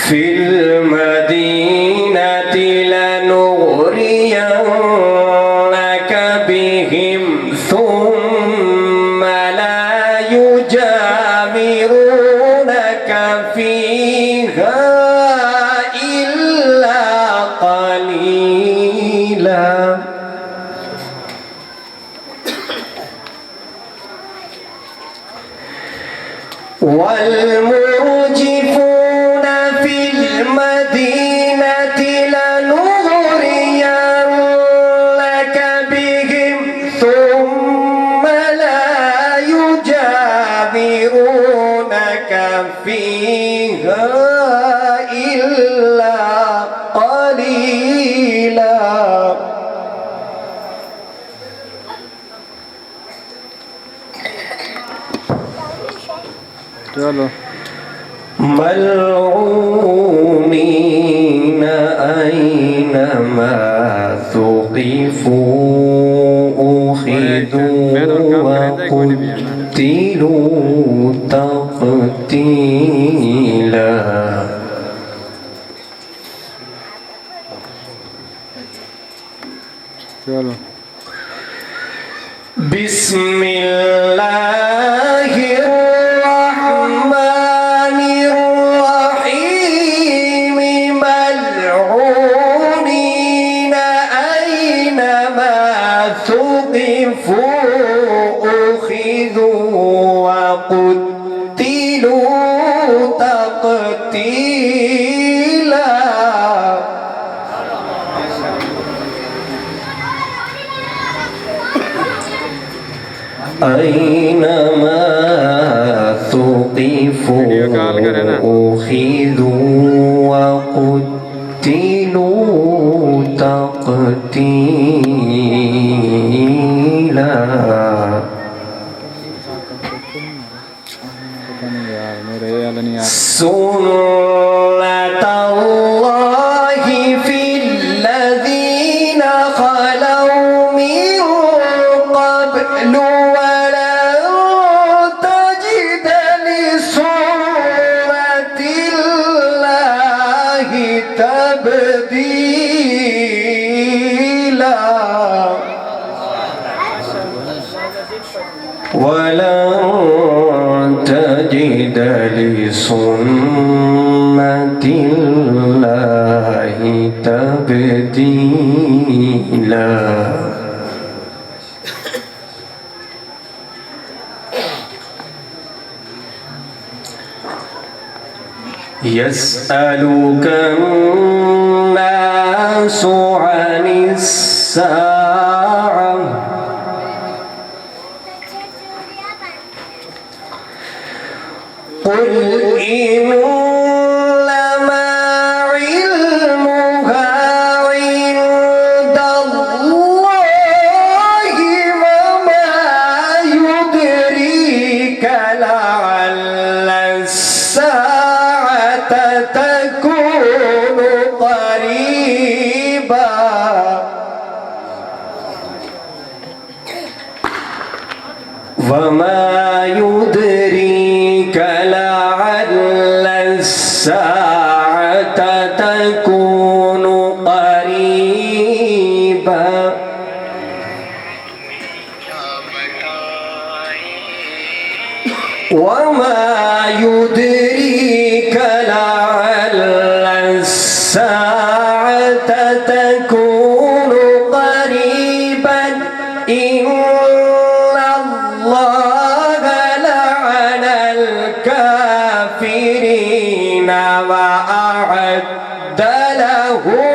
في المدينة لنغرينك بهم ثم لا يجاورونك فيها إلا قليلا والمرجفون في المدينة لنغرينك بهم ثم لا يجاورونك فيها إلا قليلا চলো ملعونين أينما ثقفوا أخذوا وقتلوا تقتيلا চলো بسم الله الرحمن الرحيم ملعونين أينما ثقفوا أخذوا وقتلوا تقتيلا أينما ثقفوا أخذوا وقتلوا تقتيلا سنة الله في الذين خلوا من قبل ولن تجد لسنة الله تبديلا ولن تجد لسنة الله تبديلا يسألك الناس عن الساعة قل إنما علمها عند الله وما يدريك لعل الساعة تكون قريبا وما يدريك لعل الساعة تكون قريبا وما يدريك لعل الساعة تكون قريبا إن الله لعن الكافرين وأعد لهم